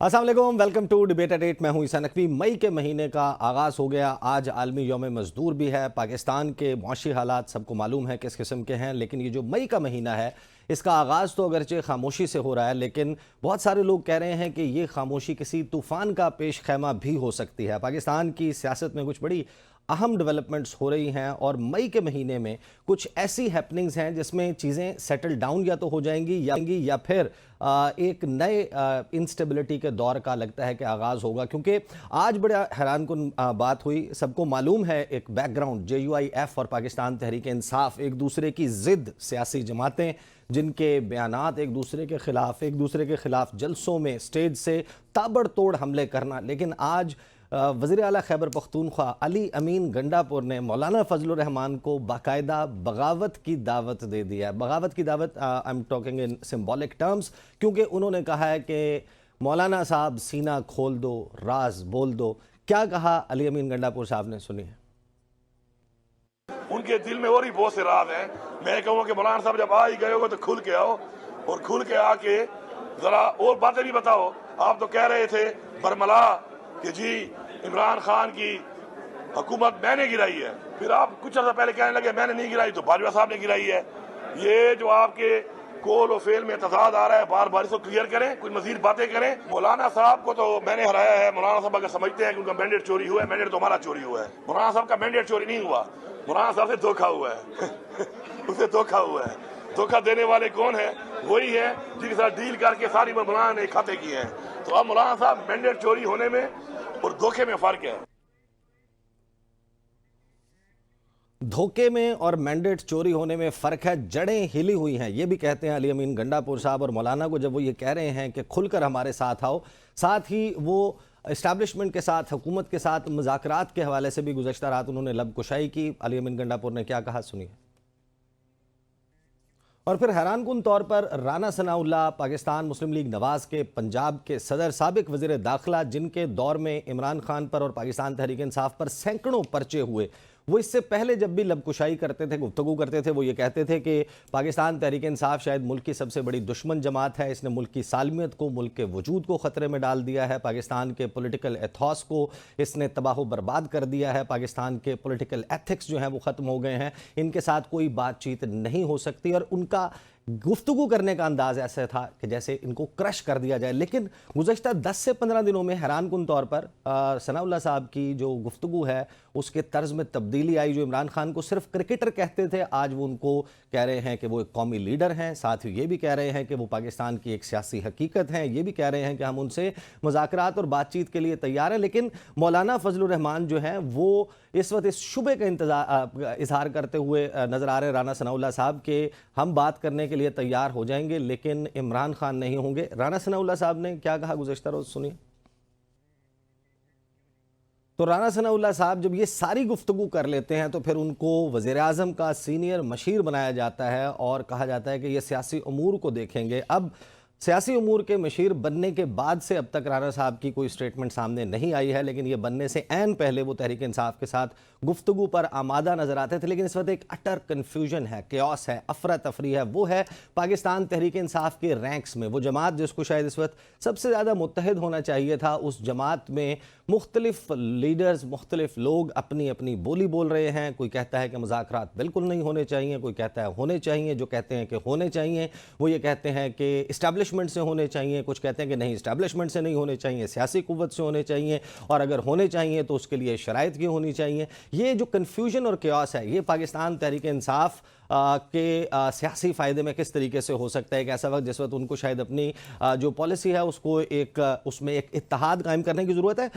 अस्सलाम वालेकुम, welcome to debate eight 8। मैं हूं ईसा नकवी। मई के महीने का आगाज़ हो गया। आज आलमी यौम मज़दूर भी है। पाकिस्तान के मुआशी हालात सबको मालूम है किस किस्म के हैं, लेकिन ये जो मई का महीना है इसका आगाज़ तो अगरचे खामोशी से हो रहा है, लेकिन बहुत सारे लोग कह रहे हैं कि ये खामोशी किसी तूफ़ान का पेश खैमा भी हो सकती है। पाकिस्तान की सियासत में कुछ बड़ी अहम डेवलपमेंट्स हो रही हैं और मई के महीने में कुछ ऐसी हैपनिंग्स हैं जिसमें चीज़ें सेटल डाउन या तो हो जाएंगी या फिर एक नए इंस्टेबिलिटी के दौर का लगता है कि आगाज़ होगा। क्योंकि आज बड़ा हैरानकुन बात हुई। सबको मालूम है एक बैकग्राउंड, JUIF और पाकिस्तान तहरीक इंसाफ एक दूसरे की ज़िद सियासी जमातें जिनके बयानात एक दूसरे के ख़िलाफ़ जलसों में स्टेज से ताबड़तोड़ हमले करना। लेकिन आज वज़ीर आला खैबर पख्तूनख्वा अली अमीन गंडापुर ने मौलाना फजलुर रहमान को बाकायदा बगावत की दावत दे दिया है। बगावत की दावत, I am talking in symbolic terms, क्योंकि उन्होंने कहा है कि मौलाना साहब सीना खोल दो, राज बोल दो। क्या कहा अली अमीन गंडापुर साहब ने, सुनिए। उनके दिल में और ही बहुत से राज हैं। मैं कहूँगा कि मौलाना साहब जब आ ही गए हो तो खुल के आओ और खुल के आके जरा और बातें भी बताओ। आप तो कह रहे थे बरमला कि जी इमरान खान की हुकूमत मैंने गिराई है, फिर आप कुछ अर्सा पहले कहने लगे मैंने नहीं गिराई, तो बाजवा साहब ने गिराई है। ये जो आपके कोल और फेल में तजाद आ रहा है, बार बार इसको क्लियर करें, कुछ मजीद बातें करें। मौलाना साहब को तो मैंने हराया है। मौलाना साहब अगर समझते हैं कि उनका मैंडेट चोरी हुआ है, मैंडेट तो हमारा चोरी हुआ है। मौलाना साहब का मैंडेट चोरी नहीं हुआ, मौलाना साहब से धोखा हुआ है उसे धोखा हुआ है। धोखा देने वाले कौन है? वही है जिनके साथ डील करके सारी मौलाना ने खाते किए हैं। तो अब मौलाना साहब मैंडेट चोरी होने में और धोखे में फर्क है। धोखे में और मैंडेट चोरी होने में फ़र्क है। जड़ें हिली हुई हैं, ये भी कहते हैं अली अमीन गंडापुर साहब। और मौलाना को जब वो ये कह रहे हैं कि खुलकर हमारे साथ आओ, साथ ही वो इस्टेब्लिशमेंट के साथ, हुकूमत के साथ मुज़ाकरात के हवाले से भी गुज़श्ता रात उन्होंने लब कुशाई की। अली अमीन गंडापुर ने क्या कहा, सुनिए। और फिर हैरानकुन तौर पर राना सनाउल्लाह, पाकिस्तान मुस्लिम लीग नवाज़ के पंजाब के सदर, साबिक वज़ीर दाखिला, जिनके दौर में इमरान खान पर और पाकिस्तान तहरीक इंसाफ पर सैकड़ों पर्चे हुए, वो इससे पहले जब भी लबकुशाई करते थे, गुफ्तगू करते थे, वो ये कहते थे कि पाकिस्तान तहरीक इंसाफ शायद मुल्क की सबसे बड़ी दुश्मन जमात है। इसने मुल्क की सालमियत को, मुल्क के वजूद को ख़तरे में डाल दिया है। पाकिस्तान के पॉलिटिकल एथॉस को इसने तबाह बर्बाद कर दिया है। पाकिस्तान के पॉलिटिकल एथिक्स जो हैं वो ख़त्म हो गए हैं। इनके साथ कोई बातचीत नहीं हो सकती। और उनका गुफ्तगू करने का अंदाज ऐसा था कि जैसे इनको क्रश कर दिया जाए। लेकिन गुज़श्ता 10 से 15 दिनों में हैरानकुन तौर पर सनाउल्लाह साहब की जो गुफ्तगू है उसके तर्ज में तब्दीली आई। जो इमरान खान को सिर्फ क्रिकेटर कहते थे, आज वो उनको कह रहे हैं कि वो एक कौमी लीडर हैं। साथ ही ये भी कह रहे हैं कि वो पाकिस्तान की एक सियासी हकीकत हैं। ये भी कह रहे हैं कि हम उनसे मुज़ाकरात और बातचीत के लिए तैयार हैं। लेकिन मौलाना फजलुर रहमान जो हैं वो इस वक्त इस शुबे का इजहार करते हुए नज़र आ रहे हैं राना सनाउल्लाह साहब के, हम बात करने के लिए तैयार हो जाएंगे लेकिन इमरान खान नहीं होंगे। राना सनाउल्लाह साहब ने क्या कहा गुज़श्ता रोज़, सुनिए। तो राना सनाउल्लाह साहब जब ये सारी गुफ्तगू कर लेते हैं तो फिर उनको वज़ीर आज़म का सीनियर मशीर बनाया जाता है और कहा जाता है कि ये सियासी उमूर को देखेंगे। अब सियासी उमूर के मशीर बनने के बाद से अब तक राना साहब की कोई स्टेटमेंट सामने नहीं आई है, लेकिन ये बनने से ऐन पहले वो तहरीक इंसाफ के साथ गुफ्तगू पर आमादा नज़र आते थे। लेकिन इस वक्त एक अटर कन्फ्यूजन है, केओस है, अफरा तफरी है। वो है पाकिस्तान तहरीक इंसाफ के रैंक्स में। वो जमात जिसको शायद इस वक्त सबसे ज़्यादा मुत्तहिद होना चाहिए था, उस जमात में मुख्तलिफ लीडर्स, मुख्तलिफ लोग अपनी अपनी बोली बोल रहे हैं। कोई कहता है कि मुज़ाकरात बिल्कुल नहीं होने चाहिए, कोई कहता है होने चाहिए। जो कहते हैं कि होने चाहिए वो ये कहते हैं कि इस्टेब्लिशमेंट से होने चाहिए, कुछ कहते हैं कि नहीं इस्टेब्लिशमेंट से नहीं होने चाहिए, सियासी कुव्वत से होने चाहिए, और अगर होने चाहिए तो उसके लिए शराइत की होनी चाहिए। ये जो कन्फ्यूजन और केओस है, ये पाकिस्तान तहरीक इंसाफ के सियासी फ़ायदे में किस तरीके से हो सकता है। एक ऐसा वक्त जिस वक्त उनको शायद अपनी जो पॉलिसी है उसको उसमें एक इत्तेहाद कायम करने की ज़रूरत है।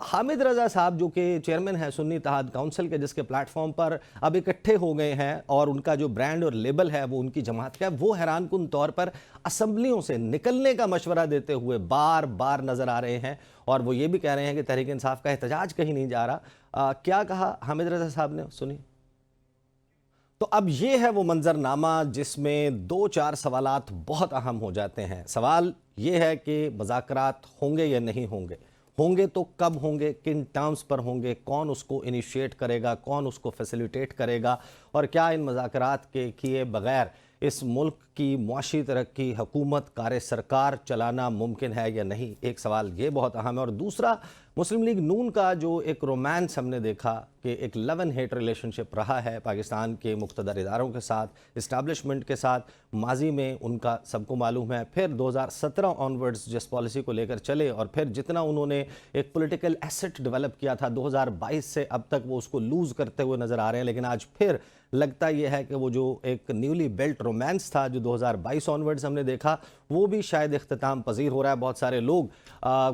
हामिद रज़ा साहब जो कि चेयरमैन हैं सुन्नी इत्तेहाद काउंसिल के, जिसके प्लेटफॉर्म पर अब इकट्ठे हो गए हैं और उनका जो ब्रांड और लेबल है वो उनकी जमात का है, वो हैरानकुन तौर पर असम्बलियों से निकलने का मशवरा देते हुए बार बार नज़र आ रहे हैं। और वो ये भी कह रहे हैं कि तहरीक इंसाफ का एहतजाज कहीं नहीं जा रहा। क्या कहा हामिद रज़ा साहब ने, सुनिए। तो अब ये है वो मंजरनामा जिसमें दो चार सवालात बहुत अहम हो जाते हैं। सवाल ये है कि मुज़ाकरात होंगे या नहीं होंगे। होंगे तो कब होंगे, किन टर्म्स पर होंगे, कौन उसको इनिशिएट करेगा, कौन उसको फैसिलिटेट करेगा, और क्या इन मुज़ाकरात के किए बगैर इस मुल्क की मुआशी तरक्की, हुकूमत, कार्य सरकार चलाना मुमकिन है या नहीं। एक सवाल ये बहुत अहम है। और दूसरा, मुस्लिम लीग नून का जो एक रोमांस हमने देखा कि एक लव एंड हेट रिलेशनशिप रहा है पाकिस्तान के मुख्तदर इदारों के साथ, इस्टेब्लिशमेंट के साथ, माजी में उनका सबको मालूम है। फिर 2017 ऑनवर्ड्स जिस पॉलिसी को लेकर चले और फिर जितना उन्होंने एक पॉलिटिकल एसेट डेवलप किया था 2022 से अब तक वो उसको लूज़ करते हुए नज़र आ रहे हैं। लेकिन आज फिर लगता यह है कि वो जो एक न्यूली बिल्ट रोमांस था जो 2022 ऑनवर्ड्स हमने देखा, वो भी शायद इख्तिताम पजीर हो रहा है। बहुत सारे लोग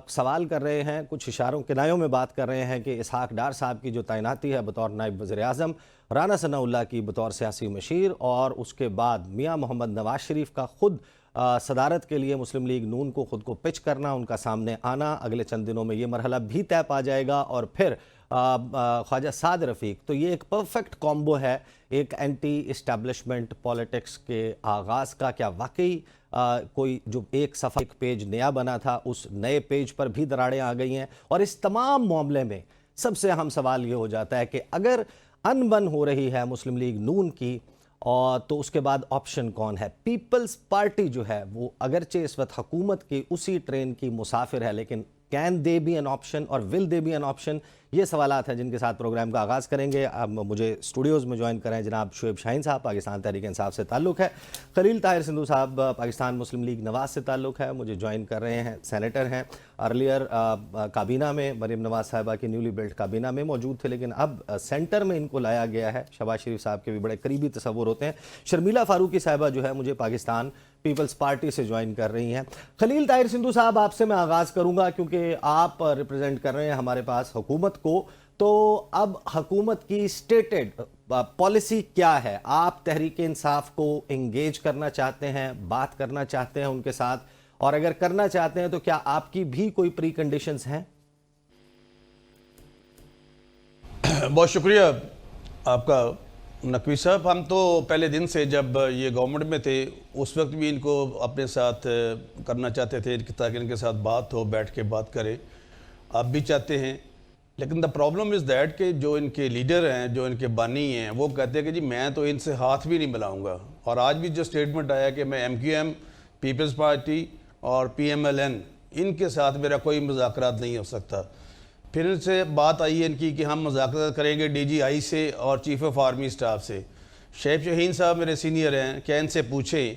सवाल कर रहे हैं, कुछ इशारों किनायों में बात कर रहे हैं कि इसहाक डार साहब की जो तैनाती है बतौर नायब वज़ीर आज़म, राना सनाउल्लाह की बतौर सियासी मशीर, और उसके बाद मियाँ मोहम्मद नवाज शरीफ का खुद सदारत के लिए मुस्लिम लीग नून को ख़ुद को पिच करना, उनका सामने आना, अगले चंद दिनों में ये मरहला भी तय पा जाएगा। और फिर ख्वाजा साद रफ़ीक, तो ये एक परफेक्ट कॉम्बो है एक एंटी इस्टेब्लिशमेंट पॉलिटिक्स के आगाज़ का। क्या वाकई कोई जो एक सफ़ा एक पेज नया बना था उस नए पेज पर भी दरारें आ गई हैं? और इस तमाम मामले में सबसे अहम सवाल ये हो जाता है कि अगर अनबन हो रही है मुस्लिम लीग नून की, और तो उसके बाद ऑप्शन कौन है? पीपल्स पार्टी जो है वो अगरचे इस वक्त हुकूमत की उसी ट्रेन की मुसाफिर है, लेकिन can they be an option और will they be an option? ये सवालात हैं जिनके साथ प्रोग्राम का आगाज़ करेंगे। अब मुझे स्टूडियोज़ में ज्वाइन करें जनाब शुएब शाहीन साहब, पाकिस्तान तहरीक इंसाफ से ताल्लुक़ है। खलील ताहिर सिंधु साहब पाकिस्तान मुस्लिम लीग नवाज से ताल्लुक़ है, मुझे ज्वाइन कर रहे हैं, सेनेटर हैं। अर्लियर काबीना में मरीम नवाज साहिबा की न्यूली बिल्ट काबीना में मौजूद थे, लेकिन अब सेंटर में इनको लाया गया है। शहबाज शरीफ साहब के भी बड़े करीबी तस्वुर होते हैं। शर्मिला फारूकी साहिबा जो है मुझे पाकिस्तान पीपल्स पार्टी से ज्वाइन कर रही हैं। खलील ताहिर सिंधु साहब, आपसे मैं आगाज़ करूंगा क्योंकि आप रिप्रेजेंट कर रहे हैं हमारे पास हुकूमत को। तो अब हुकूमत की स्टेटेड पॉलिसी क्या है? आप तहरीक इंसाफ को एंगेज करना चाहते हैं, बात करना चाहते हैं उनके साथ, और अगर करना चाहते हैं तो क्या आपकी भी कोई प्री कंडीशंस हैं? बहुत शुक्रिया आपका नकवी साहब। हम तो पहले दिन से जब ये गवर्नमेंट में थे उस वक्त भी इनको अपने साथ करना चाहते थे ताकि इनके साथ बात हो, बैठ के बात करें। आप भी चाहते हैं, लेकिन द प्रॉब्लम इज़ दैट कि जो इनके लीडर हैं, जो इनके बानी हैं, वो कहते हैं कि जी मैं तो इनसे हाथ भी नहीं मिलाऊंगा। और आज भी जो स्टेटमेंट आया कि मैं MQM, पीपल्स पार्टी और PMLN, इनके साथ मेरा कोई मुज़ाकरात नहीं हो सकता। फिर इनसे बात आई है इनकी कि हम मुज़ाकरात करेंगे DGI से और चीफ़ ऑफ आर्मी स्टाफ से। शुएब शाहीन साहब मेरे सीनियर हैं, क्या इनसे पूछें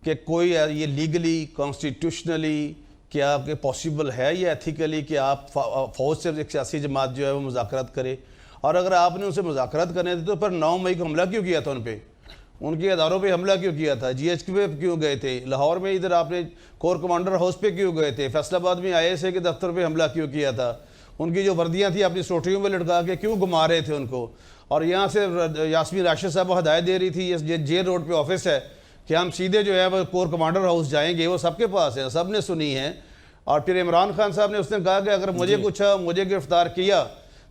कि कोई ये लीगली, कॉन्स्टिट्यूशनली क्या आपके पॉसिबल है या एथिकली कि आप फ़ौज से एक सियासी जमात जो है वो मुज़ाकरात करे? और अगर आपने उनसे मुज़ाकरात करने थे तो फिर 9 मई को हमला क्यों किया था उन पर? उनके इदारों पे हमला क्यों किया था? GHQ पे क्यों गए थे? लाहौर में इधर आपने कोर कमांडर हाउस पे क्यों गए थे? फैसलाबाद में ISA के दफ्तर पे हमला क्यों किया था? उनकी जो वर्दियाँ थी अपनी सोटियों में लटका के क्यों घुमा रहे थे उनको? और यहाँ से यास्मीन राशिद साहब हदायत दे रही थी, ये जेल रोड पे ऑफिस है, कि हम सीधे जो है वो कोर कमांडर हाउस जाएंगे, वो सबके पास है, सब ने सुनी है। और फिर इमरान खान साहब ने उसने कहा कि अगर मुझे कुछ मुझे गिरफ्तार किया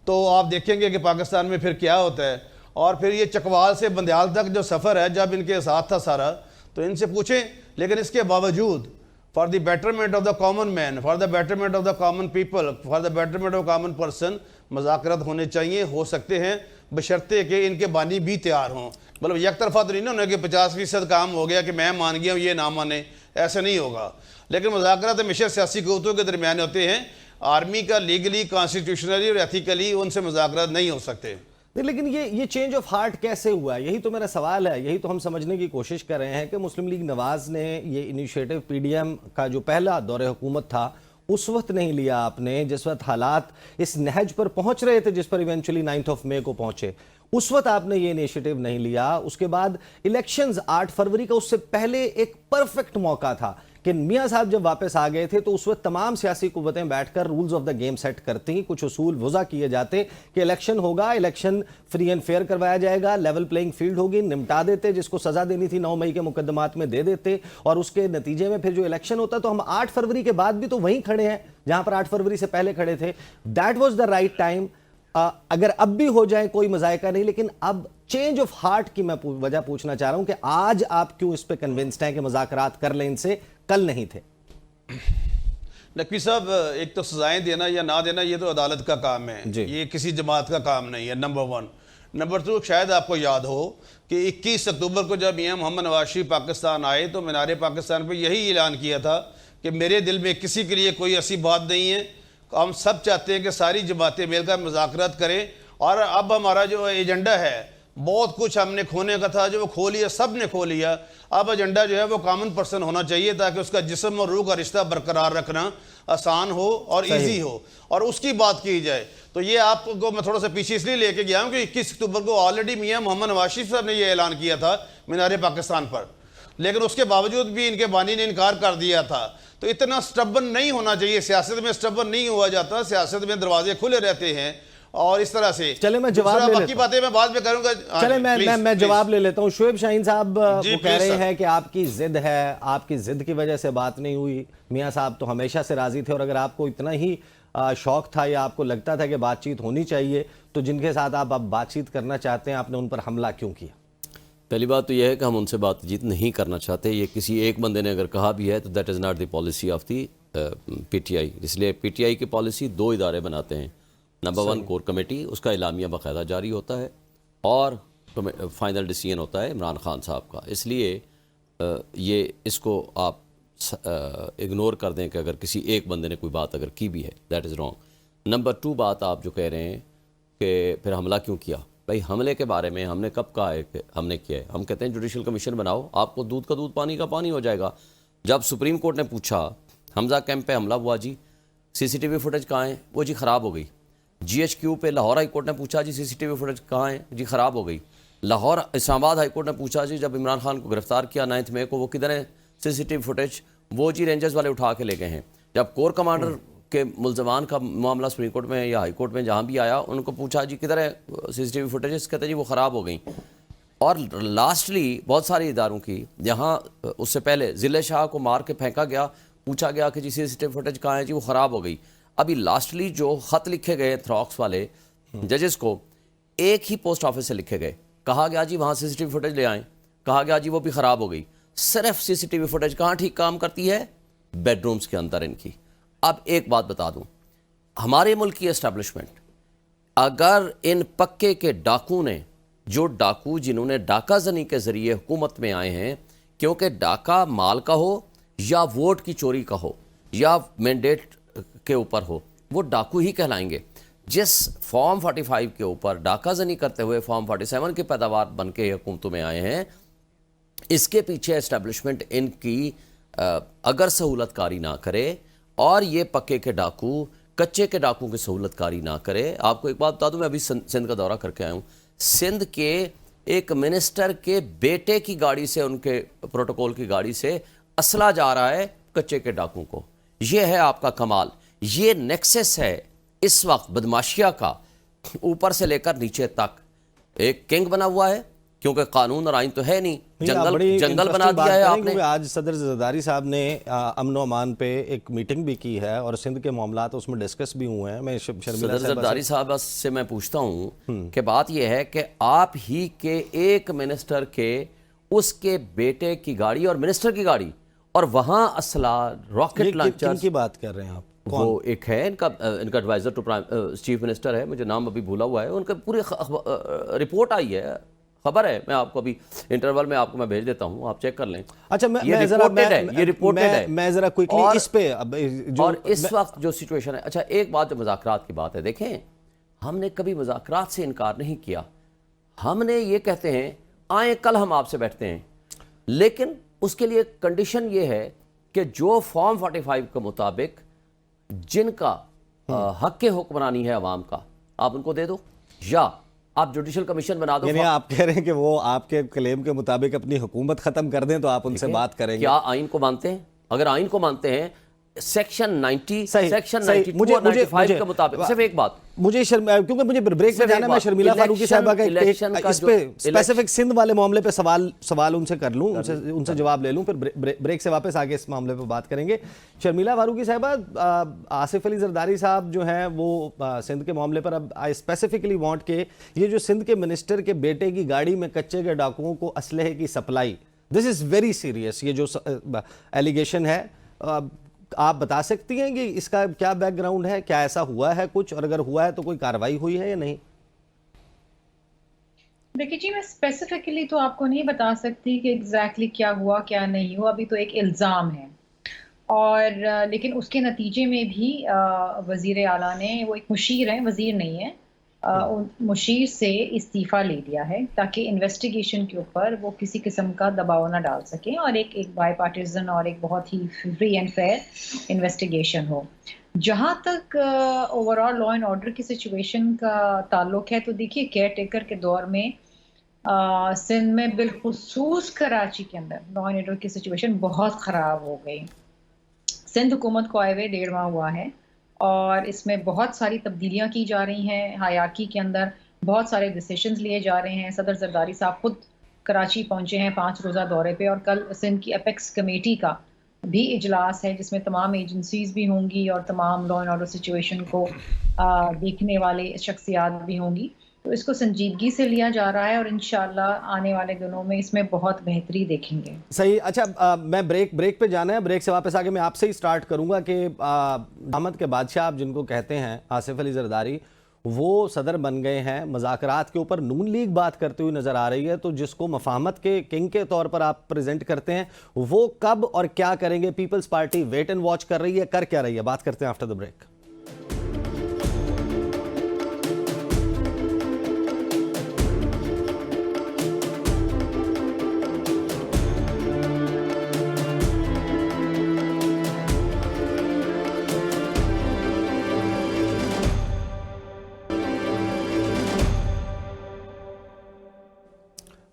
तो आप देखेंगे कि पाकिस्तान में फिर क्या होता है। और फिर ये चकवाल से बंदयाल तक जो सफ़र है, जब इनके साथ था सारा, तो इनसे पूछें। लेकिन इसके बावजूद for the betterment of the common man, for the betterment of the common people, for the betterment of common person, मुज़ाकरात होने चाहिए, हो सकते हैं, बशर्ते कि इनके बानी भी तैयार हों। मतलब एक तरफा तो नहीं ना होना कि 50% काम हो गया कि मैं मान गया हूँ ये ना माने, ऐसे नहीं होगा। लेकिन मुज़ाकरात हमेशा सियासी क़ुव्वतों के दरमियान होते हैं। आर्मी का लीगली, कॉन्स्टिट्यूशनली और एथिकली उनसे मुज़ाकरात नहीं हो सकते। लेकिन ये चेंज ऑफ हार्ट कैसे हुआ? यही तो मेरा सवाल है, यही तो हम समझने की कोशिश कर रहे हैं कि मुस्लिम लीग नवाज ने ये इनिशिएटिव PDM का जो पहला दौरे हुकूमत था उस वक्त नहीं लिया आपने, जिस वक्त हालात इस नहज पर पहुंच रहे थे जिस पर इवेंचुअली 9 मई को पहुंचे, उस वक्त आपने ये इनिशिएटिव नहीं लिया। उसके बाद इलेक्शंस 8 फरवरी का, उससे पहले एक परफेक्ट मौका था कि मियाँ साहब जब वापस आ गए थे तो उस वक्त तमाम सियासी कुव्वतें बैठकर rules of the game set करती, कुछ उसूल वज़ा किए जाते कि इलेक्शन होगा, इलेक्शन फ्री एंड फेयर करवाया जाएगा, लेवल प्लेइंग फील्ड होगी, निपटा देते, जिसको सज़ा देनी थी 9 मई के मुकदमात में दे देते, और उसके नतीजे में फिर जो इलेक्शन होता। तो हम 8 फरवरी के बाद भी तो वहीं खड़े हैं जहां पर 8 फरवरी से पहले खड़े थे। That was the right time. अगर अब भी हो जाए कोई मजायका नहीं, लेकिन अब चेंज ऑफ हार्ट की मैं वजह पूछना चाह रहा हूं कि आज आप क्यों इस पे कन्विंस्ड हैं कि मुज़ाकरात कर लें इनसे, कल नहीं थे? नकवी साहब, एक तो सजाएं देना या ना देना ये तो अदालत का काम है, जी। ये किसी जमात का काम नहीं है, नंबर 1। नंबर 2, शायद आपको याद हो कि 21 अक्टूबर को जब मियां मोहम्मद नवाज शरीफ पाकिस्तान आए तो मीनार पाकिस्तान पे यही ऐलान किया था कि मेरे दिल में किसी के लिए कोई ऐसी बात नहीं है, हम सब चाहते हैं कि सारी जमातें मिलकर मुज़ाकरात करें, और अब हमारा जो एजेंडा है, बहुत कुछ हमने खोने का था जो वो खो लिया, सब ने खो लिया। अब एजेंडा जो है वो कॉमन पर्सन होना चाहिए ताकि उसका जिस्म और रूह का रिश्ता बरकरार रखना आसान हो और इजी हो, और उसकी बात की जाए। तो ये आपको मैं थोड़ा सा पीछे इसलिए लेके गया हूँ कि 21 अक्टूबर को ऑलरेडी मियां मोहम्मद नवाज शरीफ साहब ने ये ऐलान किया था मीनार पाकिस्तान पर, लेकिन उसके बावजूद भी इनके बानी ने इनकार कर दिया था। तो इतना स्टबन नहीं होना चाहिए, सियासत में स्टबन नहीं हुआ जाता, सियासत में दरवाजे खुले रहते हैं, और इस तरह से। चले मैं जवाब ले बाकी बातें मैं बाद में करूंगा। चले मैं जवाब ले लेता हूँ। शुएब शाहीन साहब वो कह रहे सर। हैं कि आपकी जिद है, आपकी जिद की वजह से बात नहीं हुई। मियां साहब तो हमेशा से राजी थे, और अगर आपको इतना ही शौक था या आपको लगता था कि बातचीत होनी चाहिए, तो जिनके साथ आप अब बातचीत करना चाहते हैं, आपने उन पर हमला क्यों किया? पहली बात तो यह है कि हम उनसे बातचीत नहीं करना चाहते। ये किसी एक बंदे ने अगर कहा भी है तो that is not the policy of the PTI. इसलिए पीटीआई की पॉलिसी 2 इदारे बनाते हैं। नंबर 1 कोर कमेटी, उसका इलामिया बाकायदा जारी होता है, और फाइनल डिसीजन होता है इमरान खान साहब का। इसलिए ये इसको आप इग्नोर कर दें कि अगर किसी एक बंदे ने कोई बात अगर की भी है, दैट इज़ रॉन्ग। नंबर 2 बात आप जो कह रहे हैं कि फिर हमला क्यों किया, भाई हमले के बारे में हमने कब कहा है कि हमने किया है? हम कहते हैं जुडिशल कमीशन बनाओ, आपको दूध का दूध पानी का पानी हो जाएगा। जब सुप्रीम कोर्ट ने पूछा हमजा कैंप पे हमला हुआ जी, सीसीटीवी फुटेज कहाँ है? वो जी ख़राब हो गई। GHQ पे लाहौर हाई कोर्ट ने पूछा जी सीसीटीवी फुटेज कहाँ है? जी ख़राब हो गई। लाहौर इस्लामाबाद हाई कोर्ट ने पूछा जी जब इमरान खान को गिरफ्तार किया 9 मई को, वो किधर है सीसीटीवी फुटेज? वो जी रेंजर्स वाले उठा के ले गए हैं। जब कोर कमांडर के मुल्ज़मान का मामला सुप्रीम कोर्ट में या हाई कोर्ट में जहाँ भी आया, उनको पूछा जी किधर है सीसीटीवी फुटेज? कहते जी वो ख़राब हो गई। और लास्टली बहुत सारे इदारों की, जहाँ उससे पहले ज़िले शाह को मार के फेंका गया, पूछा गया कि जी सीसीटीवी फुटेज कहाँ है? जी वो ख़राब हो गई। अभी लास्टली जो ख़त लिखे गए थ्रॉक्स वाले जजेस को, एक ही पोस्ट ऑफिस से लिखे गए, कहा गया जी वहाँ सीसीटीवी फुटेज ले आएँ, कहा गया जी वो भी ख़राब हो गई। सिर्फ सीसीटीवी फुटेज कहाँ ठीक काम करती है? बेडरूम्स के अंदर इनकी। अब एक बात बता दूं, हमारे मुल्क की एस्टैब्लिशमेंट, अगर इन पक्के के डाकू ने, जो डाकू जिन्होंने डाका जनी के ज़रिए हुकूमत में आए हैं, क्योंकि डाका माल का हो या वोट की चोरी का हो या मैंडेट के ऊपर हो, वो डाकू ही कहलाएंगे। जिस फॉर्म 45 के ऊपर डाका जनी करते हुए फॉर्म 47 की पैदावार बन के हुकूमतों में आए हैं, इसके पीछे एस्टैब्लिशमेंट इनकी अगर सहूलतकारी ना करे, और ये पक्के के डाकू कच्चे के डाकू की सहूलतकारी ना करे। आपको एक बात बता दूं, मैं अभी सिंध का दौरा करके आया हूँ। सिंध के एक मिनिस्टर के बेटे की गाड़ी से, उनके प्रोटोकॉल की गाड़ी से असला जा रहा है कच्चे के डाकू को। ये है आपका कमाल, ये नेक्सस है इस वक्त बदमाशिया का, ऊपर से लेकर नीचे तक एक किंग बना हुआ है, क्योंकि कानून और आइन तो है नहीं, जंगल बना दिया है आपने। आज सदर जरदारी साहब ने अमन अमान पे एक मीटिंग भी की है, और सिंध के मामला तो उसमें डिस्कस भी हुए हैं। मैं सदर जरदारी साहब से मैं पूछता हूँ कि बात यह है कि आप ही के एक मिनिस्टर के, उसके बेटे की गाड़ी और मिनिस्टर की गाड़ी, और वहाँ असला, रॉकेट लॉन्चर की बात कर रहे हैं आप? वो एक है इनका एडवाइजर टू चीफ मिनिस्टर है, मुझे नाम अभी भूला हुआ है, उनका पूरी रिपोर्ट आई है, खबर है। मैं आपको अभी इंटरवल में आपको मैं भेज देता हूं, आप चेक कर लें। अच्छा, ये रिपोर्टेड है। मैं जरा क्विकली इस पे और इस वक्त जो सिचुएशन है, अच्छा एक बात जो मुज़ाकरात की बात है, देखें हमने कभी मुज़ाकरात से इनकार नहीं किया। हमने ये कहते हैं आए कल हम आपसे बैठते हैं, लेकिन उसके लिए कंडीशन ये है कि जो फॉर्म 45 के मुताबिक जिनका हक के हुक्मरानी है अवाम का, आप उनको दे दो, या आप जुडिशल कमीशन बना दो। यानी आप कह रहे हैं कि वो आपके क्लेम के मुताबिक अपनी हुकूमत खत्म कर दें तो आप उनसे बात करेंगे? क्या आइन को मानते हैं? अगर आइन को मानते हैं, सेक्शन 90, सेक्शन 92 मुझे और 95 के मुताबिक। सिर्फ एक बात, मुझे क्योंकि मुझे ब्रेक में जाना है, मैं शर्मिला फारूकी साहबा का इस पे स्पेसिफिक सिंध वाले मामले पे सवाल उनसे कर लूं, उनसे जवाब ले लूं, फिर ब्रेक से वापस आगे इस मामले पे बात करेंगे। शर्मिला फारूकी साहबा, आसिफ अली जरदारी साहब जो हैं वो सिंध के मामले पर अब आई स्पेसिफिकली वांट के ये जो सिंध के मिनिस्टर के बेटे की गाड़ी में कच्चे के डाकुओं को असलहे की supply, this is very serious. ये जो एलिगेशन है, आप बता सकती हैं कि इसका क्या बैकग्राउंड है, क्या ऐसा हुआ है कुछ, और अगर हुआ है तो कोई कार्रवाई हुई है या नहीं? देखिए जी, मैं स्पेसिफिकली तो आपको नहीं बता सकती कि एग्जैक्टली क्या हुआ क्या नहीं हुआ, अभी तो एक इल्ज़ाम है। और लेकिन उसके नतीजे में भी वज़ीर आला ने, वो एक मुशीर हैं, वज़ीर नहीं है, मुशीर से इस्तीफ़ा ले लिया है ताकि इन्वेस्टिगेशन के ऊपर वो किसी किस्म का दबाव ना डाल सकें और एक बाई पार्टीजन और एक बहुत ही फ्री एंड फेयर इन्वेस्टिगेशन हो। जहाँ तक ओवरऑल लॉ एंड ऑर्डर की सिचुएशन का ताल्लुक है, तो देखिए केयर टेकर के दौर में सिंध में बिलखुसूस कराची के अंदर लॉ एंड ऑर्डर की सिचुएशन बहुत ख़राब हो गई। सिंध हुकूमत को आए हुए 1.5 माह हुआ है और इसमें बहुत सारी तब्दीलियां की जा रही हैं हायरार्की के अंदर, बहुत सारे डिसीजंस लिए जा रहे हैं। सदर जरदारी साहब खुद कराची पहुंचे हैं 5 रोज़ा दौरे पे और कल सिंध की अपेक्स कमेटी का भी इजलास है जिसमें तमाम एजेंसीज भी होंगी और तमाम लॉ एंड ऑर्डर सिचुएशन को देखने वाले शख्सियात भी होंगी। तो इसको संजीदगी से लिया जा रहा है और इंशाल्लाह आने वाले दिनों में इसमें बहुत बेहतरी देखेंगे। सही। अच्छा, मैं ब्रेक पे जाना है, ब्रेक से वापस आके मैं आपसे ही स्टार्ट करूंगा कि अहमद के बादशाह आप जिनको कहते हैं, आसिफ अली जरदारी, वो सदर बन गए हैं, मज़ाकरात के ऊपर नून लीग बात करते हुए नज़र आ रही है, तो जिसको मफाहमत के किंग के तौर पर आप प्रेजेंट करते हैं, वो कब और क्या करेंगे? Peoples Party wait and watch कर रही है, कर क्या रही है? बात करते हैं after the break.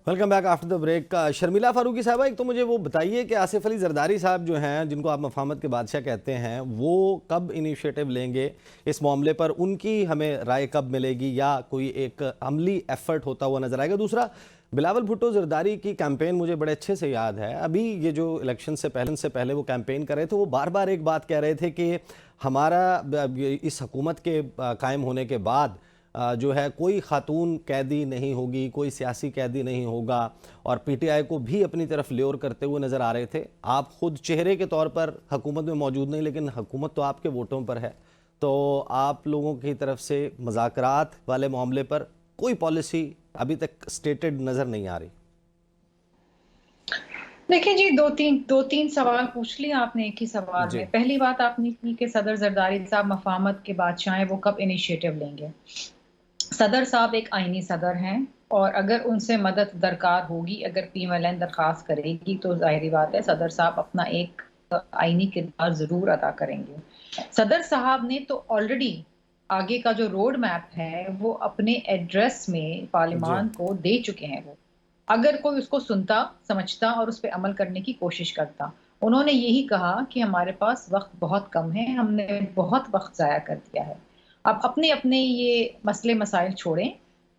Welcome back after the break. Sharmila Farooqui साहबा, एक तो मुझे वो बताइए कि आसिफ अली जरदारी साहब जो हैं, जिनको आप मफाहमत के बादशाह कहते हैं, वो कब इनिशिएटिव लेंगे इस मामले पर? उनकी हमें राय कब मिलेगी या कोई एक अमली एफर्ट होता हुआ नजर आएगा? दूसरा, बिलावल भुट्टो जरदारी की कैंपेन मुझे बड़े अच्छे से याद है। अभी ये जो इलेक्शन से पहले वो कैंपेन कर रहे थे, वो बार बार एक बात कह रहे थे कि हमारा इस हुकूमत के कायम होने के बाद जो है कोई खातून कैदी नहीं होगी, कोई सियासी कैदी नहीं होगा, और पीटीआई को भी अपनी तरफ ल्योर करते हुए नज़र आ रहे थे। आप खुद चेहरे के तौर पर हुकूमत में मौजूद नहीं, लेकिन हुकूमत तो आपके वोटों पर है, तो आप लोगों की तरफ से मज़ाकरात वाले मामले पर कोई पॉलिसी अभी तक स्टेटेड नज़र नहीं आ रही। देखिए जी, दो तीन सवाल पूछ लिए आपने एक ही सवाल में। पहली बात आपने की कि सदर जरदारी साहब मफाहमत के बादशाह हैं, वो कब इनिशिएटिव लेंगे? सदर साहब एक आईनी सदर हैं और अगर उनसे मदद दरकार होगी, अगर PMLN दरख्वास्त करेगी, तो जाहिर बात है सदर साहब अपना एक आईनी किरदार ज़रूर अदा करेंगे। सदर साहब ने तो ऑलरेडी आगे का जो रोड मैप है वो अपने एड्रेस में पार्लियामान को दे चुके हैं। वो अगर कोई उसको सुनता, समझता और उस पर अमल करने की कोशिश करता, उन्होंने यही कहा कि हमारे पास वक्त बहुत कम है, हमने बहुत वक्त ज़ाया कर दिया है, अब अपने अपने ये मसले मसाइल छोड़ें,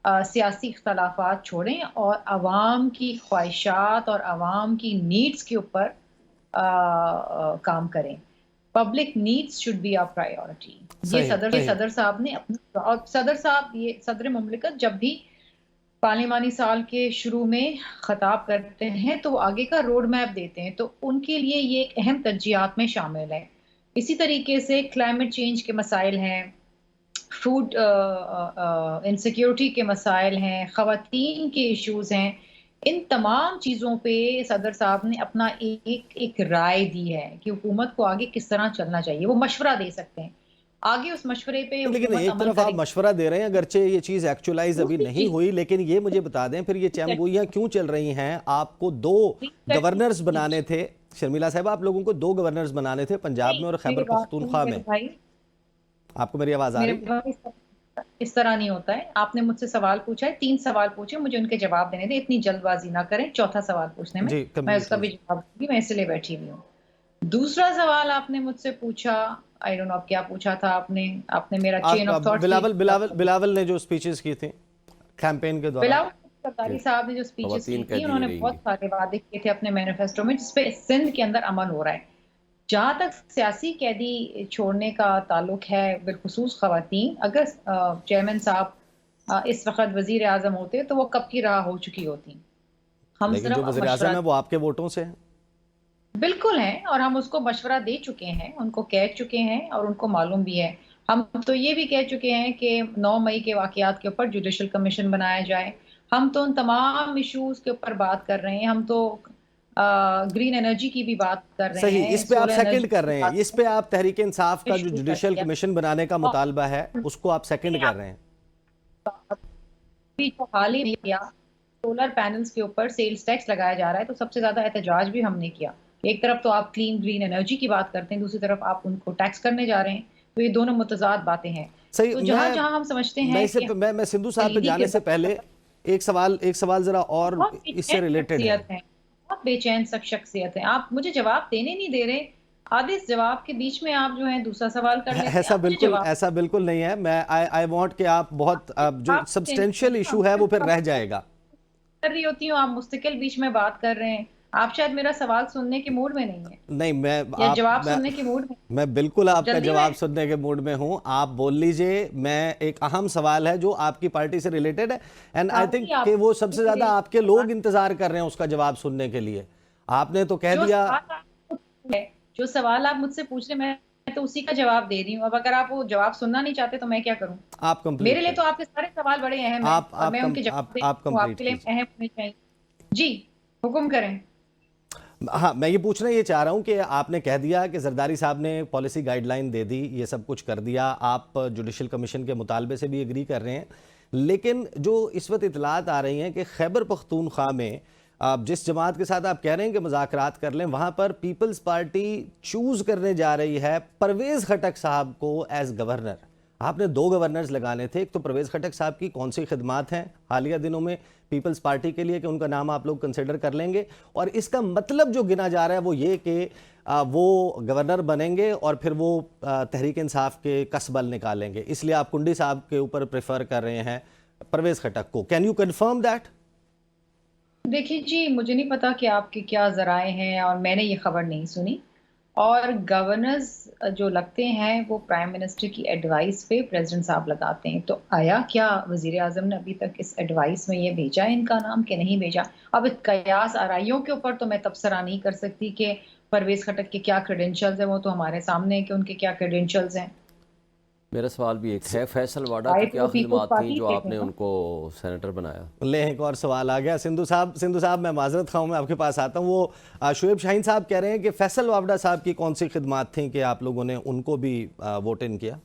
सियासी इख्तलाफात छोड़ें और आवाम की ख्वाहिशात और आवाम की नीड्स के ऊपर काम करें। Public needs should be our priority. ये सदर साहब ने अपना, और सदर साहब ये सदर मुमलिकत जब भी पार्लिमानी साल के शुरू में खिताब करते हैं तो वो आगे का रोड मैप देते हैं, तो उनके लिए ये एक अहम तरजीहात में शामिल है। इसी तरीके से क्लाइमेट चेंज के मसाइल हैं, फूड इनसिक्योरिटी के मसाइल हैं, ख़वातीन के इश्यूज हैं, इन तमाम चीज़ों पे सदर साहब ने अपना एक राय दी है कि हुकूमत को आगे किस तरह चलना चाहिए। वो मशवरा दे सकते हैं, आगे उस मशवरे पे लेकिन एक तरफ आप मशवरा दे रहे हैं, अगरचे ये चीज़ एक्चुअलाइज अभी नहीं हुई, लेकिन ये मुझे बता दें फिर ये चैमगोइयाँ क्यों चल रही हैं? आपको 2 गवर्नर्स बनाने थे शर्मिला साहब, आप लोगों को 2 गवर्नर्स बनाने थे, पंजाब में और खैबर पख्तूनख्वा में। आपको मेरी आवाज़ आ रही है? इस तरह नहीं होता है। आपने मुझसे सवाल पूछा है, 3 सवाल पूछे, मुझे उनके जवाब देने दे, इतनी जल्दबाजी ना करें। चौथा सवाल पूछने में मैं उसका भी जवाब दूंगी, मैं इसलिए बैठी हुई हूँ। दूसरा सवाल आपने मुझसे पूछा, आई डोंट नो क्या पूछा था आपने मेरा चेन ऑफ थॉट। बिलावल ने जो स्पीचेस की थी कैंपेन के दौरान, बिलावल सरदारी साहब ने जो स्पीचेस की थी, उन्होंने बहुत सारे वादे किए थे अपने मैनिफेस्टो में, जिसपे सिंध के अंदर अमल हो रहा है। जहाँ तक सियासी कैदी छोड़ने का ताल्लुक है, बिलखुसूस ख़वातीन, अगर चेयरमैन साहब इस वक्त वज़ीर आज़म होते तो वो कब की राह हो चुकी होती। हम लेकिन जो वज़ीर आज़म है वो आपके वोटों से है। बिल्कुल है, और हम उसको मशवरा दे चुके हैं, उनको कह चुके हैं और उनको मालूम भी है। हम तो ये भी कह चुके हैं कि 9 मई के वाकयात के ऊपर जुडिशल कमीशन बनाया जाए। हम तो उन तमाम इश्यूज के ऊपर बात कर रहे हैं। हम तो ग्रीन एनर्जी की भी बात कर रहे सही, हैं, इस पे आप सोलर सेकंड एनर्जी कर की रहे हैं, बात इस पे आप तहरीक इंसाफ का जो शुरू कर जुडिशल दिया। कमीशन बनाने का मुतालबा है उसको आप सेकंड कर रहे हैं। अभी जो हाल ही में किया, सोलर पैनल्स के ऊपर सेल्स टैक्स लगाया जा रहा है, तो सबसे ज्यादा एहतजाज भी हमने किया। एक तरफ तो आप क्लीन ग्रीन एनर्जी की बात करते हैं, दूसरी तरफ आप उनको टैक्स करने जा रहे हैं, तो ये दोनों मुतजाद बातें हैं। सही, तो जहां जहां हम समझते हैं कि मैं सिंधु साहब पे LED जाने के से पहले एक सवाल जरा और बहुत इससे बेचैन रिलेटेड है। शख्सियत हैं, बहुत बेचैन शख्सियत है। आप मुझे जवाब देने नहीं दे रहे, आधे इस जवाब के बीच में आप जो है दूसरा सवाल कर लेते हैं। ऐसा बिल्कुल नहीं है। मैं आई वांट कि आप बहुत जो आप सब्सटेंशियल इशू है वो फिर रह जाएगा। कर रही होती हूँ, आप मुस्तकिल बीच में बात कर रहे हैं। आप शायद मेरा सवाल सुनने के मूड में नहीं है, नहीं, या जवाब सुनने के मूड में। मैं बिल्कुल आपका जल्दी जवाब में। सुनने के मूड में हूं। आप बोल लीजिए। मैं एक अहम सवाल है जो आपकी पार्टी से रिलेटेड है एंड आई थिंक कि वो सबसे ज्यादा आपके लोग इंतजार कर रहे हैं उसका जवाब सुनने के लिए। आपने तो कह दिया। जो सवाल आप मुझसे पूछ रहे, मैं तो उसी का जवाब दे रही हूँ। अब अगर आप वो जवाब सुनना नहीं चाहते तो मैं क्या करूँ? आप कंप्लीट मेरे लिए तो आपके सारे सवाल बड़े अहम हैं और मैं उनके जवाब आपके लिए अहम होने चाहिए। जी, हुक्म करें। हाँ, मैं ये पूछना ये चाह रहा हूँ कि आपने कह दिया कि जरदारी साहब ने पॉलिसी गाइडलाइन दे दी, ये सब कुछ कर दिया, आप जुडिशल कमीशन के मुतालबे से भी एग्री कर रहे हैं, लेकिन जो इस वक्त इतलात आ रही हैं कि खैबर पख्तूनख्वा में जिस जमात के साथ आप कह रहे हैं कि मुज़ाकरात कर लें, वहाँ पर पीपल्स पार्टी चूज़ करने जा रही है परवेज़ खटक साहब को एज गवर्नर। आपने 2 गवर्नर्स लगाने थे, एक तो परवेज़ खटक साहब की कौन सी खिदमात हैं हालिया दिनों में पीपल्स पार्टी के लिए कि उनका नाम आप लोग कंसिडर कर लेंगे, और इसका मतलब जो गिना जा रहा है वो ये कि वो गवर्नर बनेंगे और फिर वो तहरीक इंसाफ के कसबल निकालेंगे, इसलिए आप कुंडी साहब के ऊपर प्रेफर कर रहे हैं परवेज़ खटक को। Can you confirm that? देखिए जी, मुझे नहीं पता कि आपके क्या ज़राए हैं और मैंने ये खबर नहीं सुनी। और गवर्नर्स जो लगते हैं वो प्राइम मिनिस्टर की एडवाइस पे प्रेसिडेंट साहब लगाते हैं। तो आया क्या वजीर आजम ने अभी तक इस एडवाइस में ये भेजा है इनका नाम कि नहीं भेजा? अब कयास आराइयों के ऊपर तो मैं तबसरा नहीं कर सकती कि परवेज़ खटक के क्या क्रेडेंशियल्स हैं, वो तो हमारे सामने है कि उनके क्या क्रेडेंशियल्स हैं। मेरा सवाल भी एक है, फैसल वाडा की क्या खिदमात थी जो आपने उनको सेनेटर बनाया? ले एक और सवाल आ गया। सिंधु साहब मैं माजरत खाऊं, मैं आपके पास आता हूं। वो शुएब शाहीन साहब कह रहे हैं कि फैसल वावडा साहब की कौन सी खिदमात थी कि आप लोगों ने उनको भी वोट इन किया?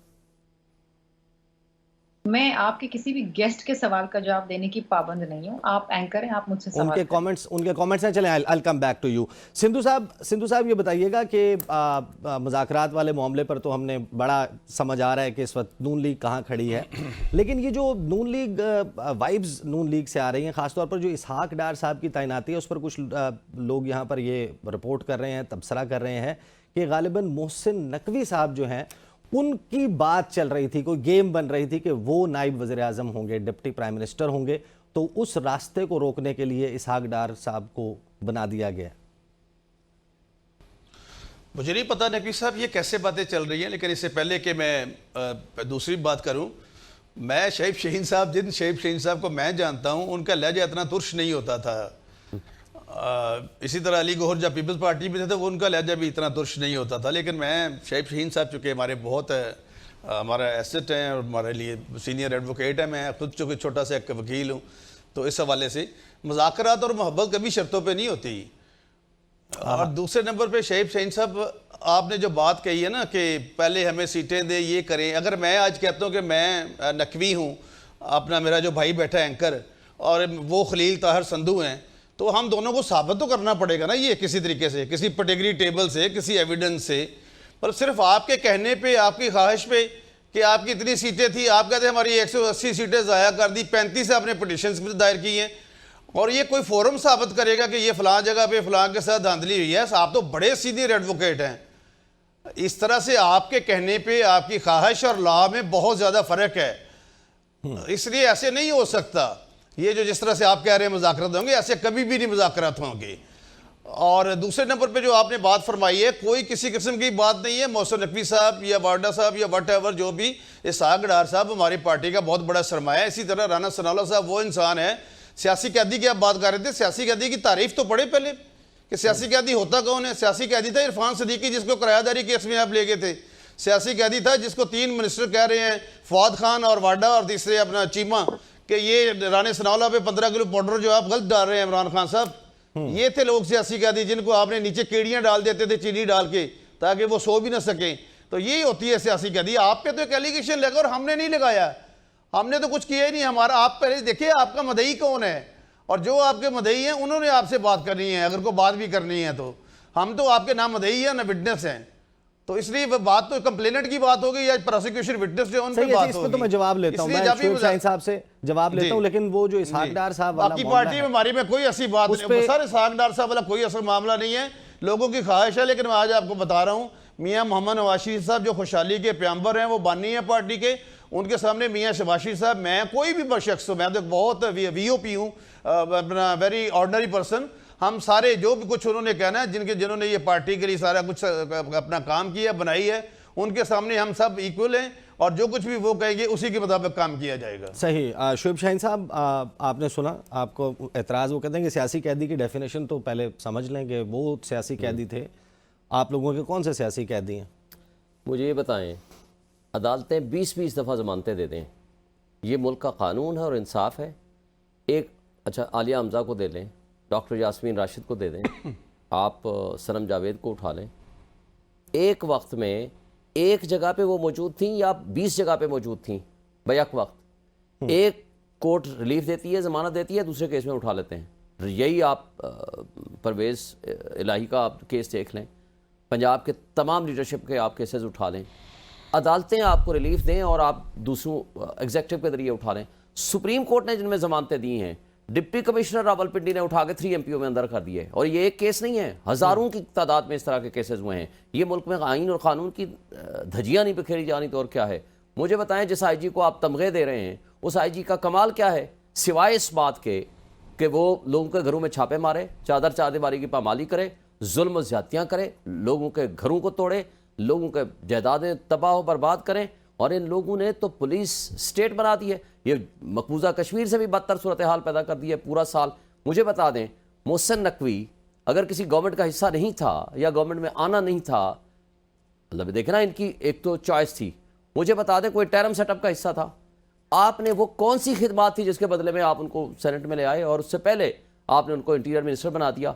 मैं आपके किसी भी गेस्ट के सवाल का जवाब देने की पाबंद नहीं हूं। आप एंकर हैं, आप मुझसे सवाल उनके कमेंट्स हैं। चलें, I come back to you. Sindhu साहब ये बताइएगा कि मुज़ाकरात वाले मामले पर तो हमने बड़ा समझ आ रहा है कि इस वक्त नून लीग कहाँ खड़ी है, लेकिन ये जो नून लीग वाइब्स नून लीग से आ रही हैं, ख़ासतौर पर जो इसहाक डार साहब की तैनाती है उस पर कुछ लोग यहाँ पर ये रिपोर्ट कर रहे हैं, तबसरा कर रहे हैं कि गालिबन मोहसिन नकवी साहब जो हैं उनकी बात चल रही थी, कोई गेम बन रही थी कि वो नायब वज़ीर आज़म होंगे, डिप्टी प्राइम मिनिस्टर होंगे, तो उस रास्ते को रोकने के लिए इसहाक डार साहब को बना दिया गया। मुझे नहीं पता नकवी साहब ये कैसे बातें चल रही हैं, लेकिन इससे पहले कि मैं दूसरी बात करूं, मैं शहीब शहीन साहब, जिन शहीब शहीन साहब को मैं जानता हूं, उनका लहजा इतना तुर्श नहीं होता था। इसी तरह अली गौहर जब पीपल्स पार्टी में थे तो उनका लहजा भी इतना तुर्श नहीं होता था। लेकिन मैं शहीब शहीन साहब चूँकि हमारे बहुत हमारा एसेट हैं और हमारे लिए सीनियर एडवोकेट है, मैं खुद चूँकि छोटा सा एक वकील हूँ, तो इस हवाले से मुज़ाकरात और मोहब्बत कभी शर्तों पे नहीं होती। और दूसरे नंबर पे शहीब शहीन साहब, आपने जो बात कही है ना कि पहले हमें सीटें दे, ये करें, अगर मैं आज कहता हूँ कि मैं नकवी हूँ, अपना मेरा जो भाई बैठा है एंकर, और वो खलील ताहर संधू हैं, तो हम दोनों को साबित तो करना पड़ेगा ना ये किसी तरीके से, किसी पेडिग्री टेबल से, किसी एविडेंस से। पर सिर्फ आपके कहने पे, आपकी ख्वाहिश पे कि आपकी इतनी सीटें थी, आप कहते हैं हमारी 180 सीटें ज़ाया कर दी, 35 आपने पटिशन्स भी दायर की हैं, और ये कोई फोरम साबित करेगा कि ये फ़लाँ जगह पे फ़लाँ के साथ धांधली हुई है। आप तो बड़े सीनियर एडवोकेट हैं, इस तरह से आपके कहने पे आपकी ख्वाहिश और लॉ में बहुत ज़्यादा फ़र्क है, इसलिए ऐसे नहीं हो सकता। ये जो जिस तरह से आप कह रहे हैं मुज़ाकरात होंगे, ऐसे कभी भी नहीं मुज़ाकरात होंगे। और दूसरे नंबर पे जो आपने बात फरमाई है, कोई किसी किस्म की बात नहीं है। मोहसिन नकवी साहब या वाडा साहब या वट एवर जो भी, इसहाक डार साहब हमारी पार्टी का बहुत बड़ा सरमाया है। इसी तरह राना सनाउल्लाह साहब वो इंसान है, सियासी कैदी की आप बात कर रहे थे, सियासी कैदी की तारीफ तो पढ़े पहले कि सियासी कैदी होता कौन है। सियासी कैदी था इरफान सदीकी, जिसको किरायादारी केस में आप ले गए थे। सियासी कैदी था जिसको 3 मिनिस्टर कह रहे हैं, फवाद खान और वाडा और तीसरे अपना चीमा, कि ये रानी सनाउल्लाह पे 15 किलो पाउडर जो आप गलत डाल रहे हैं इमरान खान साहब। ये थे लोग सियासी कैदी जिनको आपने नीचे केड़ियां डाल देते थे चीनी डाल के, ताकि वो सो भी ना सकें। तो यही होती है सियासी कैदी। आप पे तो एक एलिगेशन लगा और हमने नहीं लगाया, हमने तो कुछ किया ही नहीं। हमारा आप पहले देखिए आपका मदई कौन है, और जो आपके मदई हैं उन्होंने आपसे बात करनी है, अगर कोई बात भी करनी है तो। हम तो आपके ना मदई है ना विटनेस हैं, तो इसलिए वो बात तो कंप्लेनेंट की बात होगी या प्रोसिक्यूशन विटनेस जो उन पे बात होगी। इस पे तो मैं जवाब लेता हूं, मैं शोएब शाहीन साहब से जवाब लेता हूं, लेकिन वो जो इसहाक डार साहब वाला बाकी पार्टी में हमारी में कोई ऐसी बात नहीं, सर इसहाक डार साहब वाला कोई असल मामला नहीं है, लोगों की ख्वाहिश है। लेकिन मैं आज आपको बता रहा हूँ, मियाँ मोहम्मद नवाज शरीफ साहब जो खुशहाली के प्याम्बर हैं, वो बानी है पार्टी के, उनके सामने मियाँ शहबाज शरीफ साहब, मैं कोई भी शख्स हूँ, मैं तो बहुत VOP हूँ, अपना वेरी ऑर्डिनरी पर्सन। हम सारे जो भी कुछ उन्होंने कहना है, जिन्होंने ये पार्टी के लिए सारा कुछ अपना काम किया, बनाई है, उनके सामने हम सब इक्वल हैं, और जो कुछ भी वो कहेंगे उसी के मुताबिक काम किया जाएगा। सही। शोएब शाहीन साहब, आपने सुना, आपको एतराज़, वो कहते हैं कि सियासी कैदी की डेफिनेशन तो पहले समझ लें कि वो सियासी कैदी थे। आप लोगों के कौन से सियासी कैदी हैं? मुझे ये बताएं, अदालतें 20-20 दफ़ा ज़मानतें दे दें, ये मुल्क का कानून है और इंसाफ है? एक अच्छा आलिया हमज़ा को दे लें, डॉक्टर यास्मीन राशिद को दे दें, आप सनम जावेद को उठा लें, एक वक्त में एक जगह पे वो मौजूद थी या 20 जगह पे मौजूद थी बैक वक्त। एक कोर्ट रिलीफ देती है, ज़मानत देती है, दूसरे केस में उठा लेते हैं। यही आप परवेज़ इलाही का आप केस देख लें, पंजाब के तमाम लीडरशिप के आप केसेस उठा लें, अदालतें आपको रिलीफ दें और आप दूसरों एग्जेक्टिव के जरिए उठा लें। सुप्रीम कोर्ट ने जिनमें ज़मानतें दी हैं, डिप्टी कमिश्नर रावलपिंडी ने उठा के 3 MPO में अंदर कर दिए, और ये एक केस नहीं है, हज़ारों की तादाद में इस तरह के केसेस हुए हैं। ये मुल्क में आइन और क़ानून की धज्जियाँ नहीं बिखेरी जानी तो और क्या है? मुझे बताएं, जिस IG को आप तमगे दे रहे हैं, उस IG का कमाल क्या है, सिवाय इस बात के कि वो लोगों के घरों में छापे मारे, चादर चादीवारी की पामाली करे, जुल्म ज़्यादतियाँ करे, लोगों के घरों को तोड़े, लोगों के जायदादें तबाह बर्बाद करें। और इन लोगों ने तो पुलिस स्टेट बना दी है, ये मकबूजा कश्मीर से भी बदतर सूरत हाल पैदा कर दी है पूरा साल। मुझे बता दें, मोहसिन नकवी अगर किसी गवर्नमेंट का हिस्सा नहीं था या गवर्नमेंट में आना नहीं था, मतलब देखे ना, इनकी एक तो चॉइस थी, मुझे बता दें कोई टेरम सेटअप का हिस्सा था, आपने वो कौन सी खिदमत थी जिसके बदले में आप उनको सेनेट में ले आए और उससे पहले आपने उनको इंटीरियर मिनिस्टर बना दिया?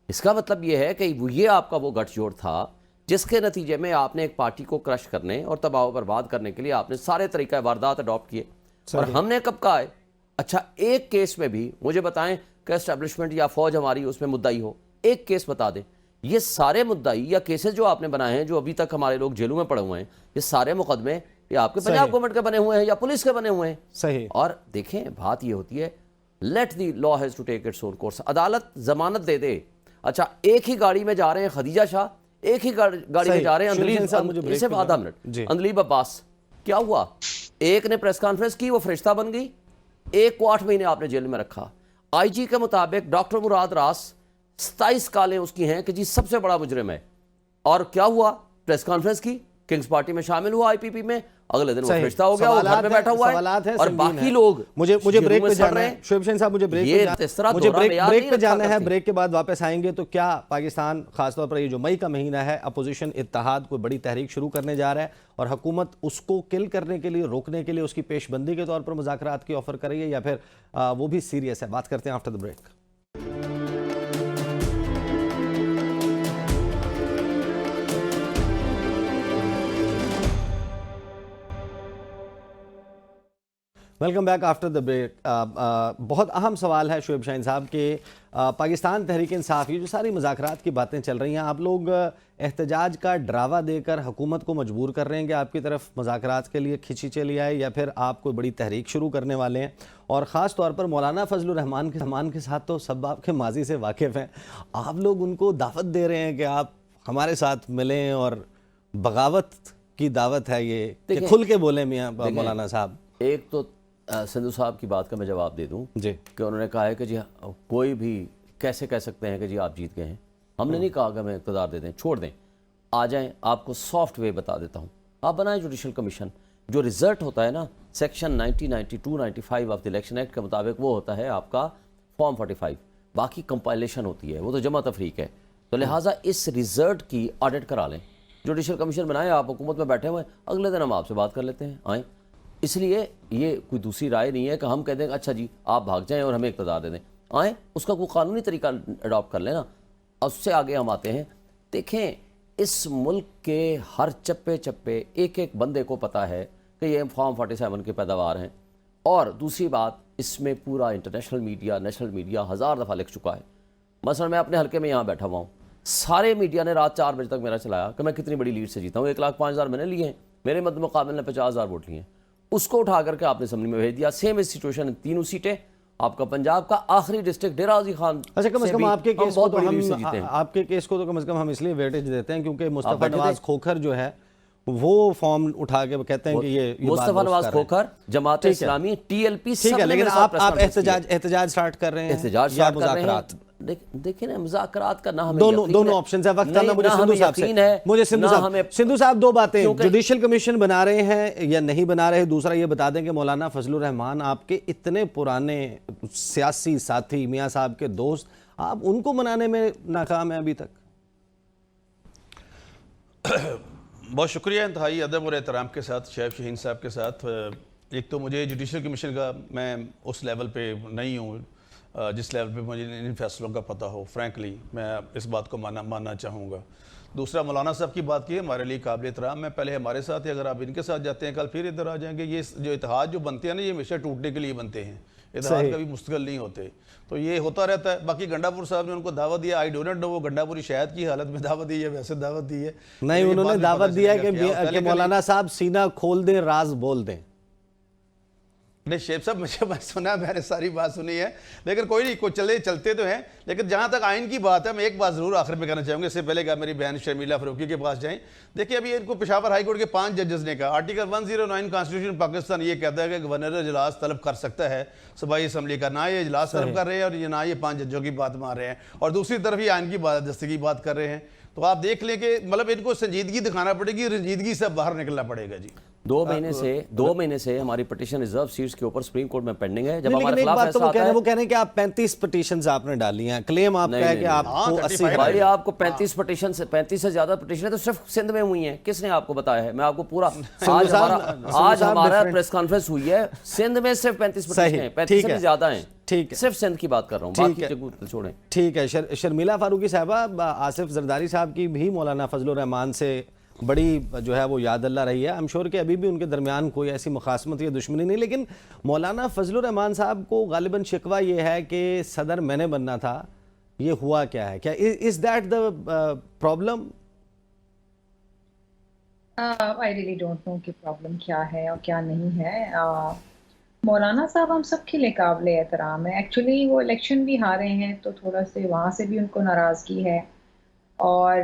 इसका मतलब ये है कि ये आपका वो गठजोड़ था जिसके नतीजे में आपने एक पार्टी को क्रश करने और तबाह बर्बाद करने के लिए आपने सारे तरीका वारदात अडॉप्ट किए। और हमने कब कहा है? अच्छा, एक केस में भी मुझे बताएं कि एस्टेब्लिशमेंट या फौज हमारी उसमें मुद्दाई हो, एक केस बता दें। ये सारे मुद्दाई या केसेस जो आपने बनाए हैं, जो अभी तक हमारे लोग जेलों में पड़े हुए हैं, ये सारे मुकदमे ये आपके पंजाब गवर्नमेंट के बने हुए हैं या पुलिस के बने हुए हैं। सही। और देखें, बात ये होती है, let the law has to take its own course. अदालत जमानत दे दे। अच्छा, एक ही गाड़ी में जा रहे हैं खदीजा शाह, एक ही गाड़ी में जा रहे हैं अंदलीब अब्बास। क्या हुआ? एक ने प्रेस कॉन्फ्रेंस की, वो फरिश्ता बन गई, एक को 8 महीने आपने जेल में रखा। IG के मुताबिक डॉक्टर मुराद रास 27 कालें उसकी हैं कि जी सबसे बड़ा मुजरिम है। और क्या हुआ? प्रेस कॉन्फ्रेंस की, किंग्स पार्टी में शामिल हुआ, IPP में, अगले दिन वो फरिश्ता हो गया, वो घर में बैठा हुआ है और बाकी लोग मुझे ब्रेक पे जाना है। शोएब शाहीन साहब, मुझे ब्रेक पे जाना है। ब्रेक के बाद वापस आएंगे। तो क्या पाकिस्तान, खासतौर पर ये जो मई का महीना है, अपोजिशन इत्तेहाद कोई बड़ी तहरीक शुरू करने जा रहा है और हुकूमत उसको किल करने के लिए, रोकने के लिए उसकी पेशबंदी के तौर पर मुज़ाकरात की ऑफर कर रही है, या फिर वो भी सीरियस है? बात करते हैं after the break. Welcome back after the break. बहुत अहम सवाल है शोएब शाहीन साहब के पाकिस्तान तहरीक इंसाफ, ये जो सारी मुज़ाकरात की बातें चल रही हैं, आप लोग एहतजाज का ड्रावा देकर हुकूमत को मजबूर कर रहे हैं कि आपकी तरफ मुज़ाकरात के लिए खिंची चली आए, या फिर आप कोई बड़ी तहरीक शुरू करने वाले हैं? और ख़ास तौर पर मौलाना फजलुर रहमान के साथ तो सब आपके माजी से वाकिफ़ हैं, आप लोग उनको दावत दे रहे हैं कि आप हमारे साथ मिलें और बगावत की दावत है ये, कि खुल के बोले मियाँ मौलाना साहब। एक तो संधू साहब की बात का मैं जवाब दे दूं जी, कि उन्होंने कहा है कि जी कोई भी कैसे कह सकते हैं कि जी आप जीत गए हैं। हमने नहीं कहा कि हमें इक़्तिदार दे दें, छोड़ दें, आ जाएं। आपको सॉफ्ट वे बता देता हूं, आप बनाएं जुडिशल कमीशन। जो रिजल्ट होता है ना, section 90-92-95 of the election act के मुताबिक वो होता है आपका फॉर्म 45, बाकी कंपाइलेशन होती है, वो तो जमा तफरीक है। तो लिहाजा इस रिजल्ट की ऑडिट करा लें। जुडिशल कमीशन बनाए, आप हुकूमत में बैठे हुए हैं, अगले दिन हम आपसे बात कर लेते हैं, आएँ। इसलिए ये कोई दूसरी राय नहीं है कि हम कह दें अच्छा जी आप भाग जाएं और हमें इक़्तिदार दे दें, आएँ उसका कोई कानूनी तरीका अडॉप्ट कर लेना। और उससे आगे हम आते हैं। देखें, इस मुल्क के हर चप्पे चप्पे एक एक बंदे को पता है कि ये फॉर्म 47 की पैदावार हैं। और दूसरी बात, इसमें पूरा इंटरनेशनल मीडिया, नेशनल मीडिया 1000 दफ़ा लिख चुका है। मसलन मैं अपने हल्के में यहाँ बैठा हुआ हूँ, सारे मीडिया ने रात 4 बजे तक मेरा चलाया कि मैं कितनी बड़ी लीड से जीता हूँ। 1,05,000 मैंने लिए हैं, मेरे मद्द मुकाबले ने 50,000 वोट लिए हैं। उसको उठा करके आपने असम्बली में भेज दिया। सेम इस सिचुएशन है, 3 सीटें, आपका पंजाब का आखिरी डिस्ट्रिक्ट डेरा गाजी खान। अच्छा, कम से कम आपके केस को तो आपके केस को तो कम से कम हम इसलिए वेटेज देते हैं क्योंकि मुस्तफा नवाज खोखर जो है वो फॉर्म उठा के कहते हैं कि ये मुस्तफा नवाज खोखर, जमात इस्लामी, टीएलपी, ठीक है, लेकिन आप एहतजाज स्टार्ट कर रहे हैं, एहतजाज स्टार्ट कर रहे हैं। देखिए ना, मुज़ाकरात का ना हमें दोनों ऑप्शंस है। वक्त आना मुझे सिंधु साहब से, सिंधु साहब 2 बातें, जुडिशल कमीशन बना रहे हैं या नहीं बना रहे। दूसरा ये बता दें कि मौलाना फजलुर रहमान आपके इतने पुराने सियासी साथी, मियाँ साहब के दोस्त, आप उनको मनाने में नाकाम हैं अभी तक? बहुत शुक्रिया, इंतहाई अदब और एहतराम के साथ शैफ शहीन साहब के साथ। एक तो मुझे जुडिशल कमीशन का, मैं उस लेवल पे नहीं हूँ जिस लेवल पे मुझे इन फैसलों का पता हो। फ्रैंकली मैं इस बात को मानना चाहूँगा। दूसरा, मौलाना साहब की बात की, हमारे लिए काबिल एहतराम है। पहले हमारे साथ है, अगर आप इनके साथ जाते हैं कल फिर इधर आ जाएंगे। ये जो इत्तेहाद जो बनते हैं ना, ये हमेशा टूटने के लिए बनते हैं, इत्तेहाद कभी मुस्तकिल नहीं होते। तो ये होता रहता है। बाकी गंडापुर साहब ने उनको दावत दिया, आई डोंट नो वो गंडापुरी शायद की हालत में दावत दी है, वैसे दावत दी है नहीं, उन्होंने दावत दिया कि मौलाना साहब सीना खोल दें, राज बोल दें। नहीं शेख साहब, मुझे सुना, मैंने सारी बात सुनी है, लेकिन कोई नहीं, चलते तो हैं। लेकिन जहाँ तक आइन की बात है, मैं एक बात ज़रूर आखिर में कहना चाहूँगा, इससे पहले कि मेरी बहन शर्मिला फारूकी के पास जाएं। देखिए, अभी इनको पेशावर हाई कोर्ट के 5 जजेस ने कहा, आर्टिकल 109 कॉन्स्टिट्यूशन पाकिस्तान ये कहता है कि गवर्नर इजलास तलब कर सकता है सूबाई असम्बली का। ना ये इजलास तलब कर रहे हैं और ये ना ये 5 जजों की बात मान रहे हैं, और दूसरी तरफ ये आइन की दस्ती की बात कर रहे हैं। तो आप देख लें कि मतलब इनको संजीदगी दिखाना पड़ेगी, रंजीदगी से बाहर निकलना पड़ेगा जी। 2 महीने से हमारी पिटीशन रिजर्व सीट्स के ऊपर सुप्रीम कोर्ट में पेंडिंग है। जब हमारे खिलाफ वो कह रहे हैं कि आप 35 पिटीशंस आपने डाली हैं, क्लेम आपका है कि आपको 80 भाई आपको 35 पिटीशन से 35 से ज्यादा पिटीशन है तो सिर्फ सिंध में हुई हैं। किसने आपको बताया है? मैं आपको पूरा आज हमारा प्रेस कॉन्फ्रेंस हुई है, सिंध में सिर्फ 35 पिटीशन है, 35 से ज्यादा हैं। ठीक है, सिर्फ सिंध की बात कर रहा हूँ, बाकी जगह छोड़ें। ठीक है, शर्मिला फारूकी साहबा, आसिफ जरदारी साहब की भी मौलाना फजलुर रहमान से बड़ी जो है वो याद अल्लाह रही है। आई एम श्योर कि अभी भी उनके दरमियान कोई ऐसी मुखासमत या दुश्मनी नहीं, लेकिन मौलाना फजलुर रहमान साहब को गालिबन शिकवा ये है कि सदर मैंने बनना था। ये हुआ क्या है? क्या is that the problem? I really don't know कि प्रॉब्लम क्या है और क्या नहीं है। मौलाना साहब हम सब के लिए काबिल एहतराम है। एक्चुअली वो इलेक्शन भी हारे हैं तो थोड़ा से वहाँ से भी उनको नाराज़गी है। और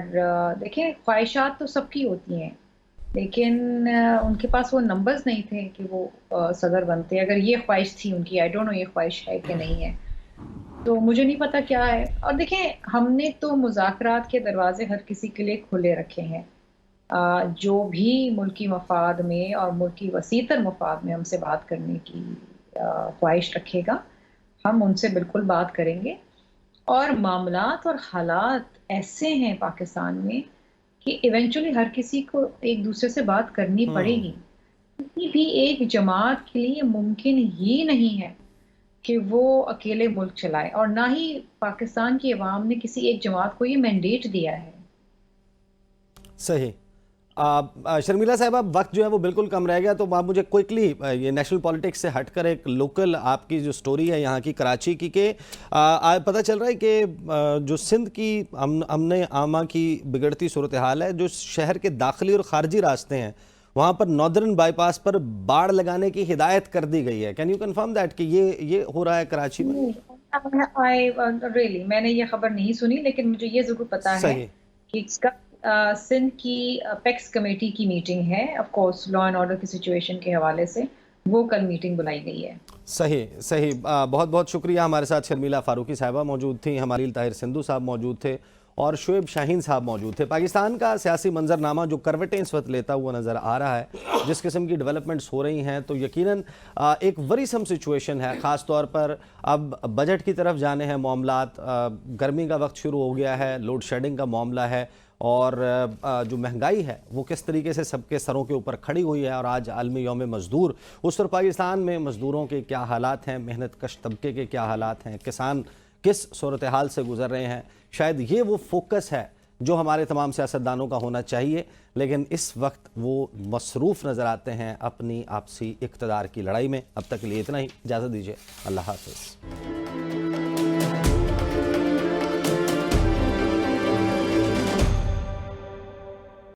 देखिए, ख्वाहिशात तो सबकी होती हैं, लेकिन उनके पास वो नंबर्स नहीं थे कि वो सदर बनते। अगर ये ख्वाहिश थी उनकी, आई डोंट नो ये ख्वाहिश है कि नहीं है, तो मुझे नहीं पता क्या है। और देखें, हमने तो मुज़ाकरात के दरवाजे हर किसी के लिए खुले रखे हैं। जो भी मुल्की मफाद में और मुल्की वसीतर मफाद में हमसे बात करने की ख्वाहिश रखेगा, हम उनसे बिल्कुल बात करेंगे। और मामलात और हालात ऐसे हैं पाकिस्तान में कि इवेंचुअली हर किसी को एक दूसरे से बात करनी पड़ेगी। किसी भी एक जमात के लिए मुमकिन ही नहीं है कि वो अकेले मुल्क चलाए, और ना ही पाकिस्तान की अवाम ने किसी एक जमात को ये मैंडेट दिया है। सही। शर्मिला साहब, अब वक्त जो है वो बिल्कुल कम रह गया, तो आप मुझे क्विकली ये नेशनल पॉलिटिक्स से हटकर एक लोकल आपकी जो स्टोरी है यहाँ की कराची की, के पता चल रहा है कि जो सिंध की अमन आमा की बिगड़ती सूरत हाल है, जो शहर के दाखिली और ख़ारजी रास्ते हैं वहाँ पर नॉर्दर्न बाईपास पर बाड़ लगाने की हिदायत कर दी गई है। कैन यू कंफर्म दैट कि ये हो रहा है कराची में? रियली मैंने ये खबर नहीं सुनी, लेकिन मुझे ये ज़रूर पता है कि इसका सिंध की पेक्स कमेटी की मीटिंग है। Of course law and order की सिचुएशन के हवाले से वो कल मीटिंग बुलाई गई है। सही। बहुत बहुत शुक्रिया। हमारे साथ शर्मिला फारूकी साहबा मौजूद थी, हमारी ताहिर सिंधु साहब मौजूद थे, और शुएब शाहीन साहब मौजूद थे। पाकिस्तान का सियासी मंजरनामा जो करवटें इस वक्त लेता हुआ नज़र आ रहा है, जिस किस्म की डेवलपमेंट्स हो रही हैं, तो यकीनन एक वरीसम सिचुएशन है। ख़ास तौर पर अब बजट की तरफ जाने हैं मामलात, गर्मी का वक्त शुरू हो गया है, लोड शेडिंग का मामला है, और जो महंगाई है वो किस तरीके से सबके सरों के ऊपर खड़ी हुई है। और आज आलमी यौम मज़दूर, उस पर पाकिस्तान में मज़दूरों के क्या हालात हैं, मेहनत कश तबके के क्या हालात हैं, किसान किस सूरत हाल से गुज़र रहे हैं, शायद ये वो फोकस है जो हमारे तमाम सियासतदानों का होना चाहिए। लेकिन इस वक्त वो मसरूफ़ नज़र आते हैं अपनी आपसी इक़्तिदार की लड़ाई में। अब तक के लिए इतना ही, इजाज़त दीजिए, अल्लाह हाफ़िज़।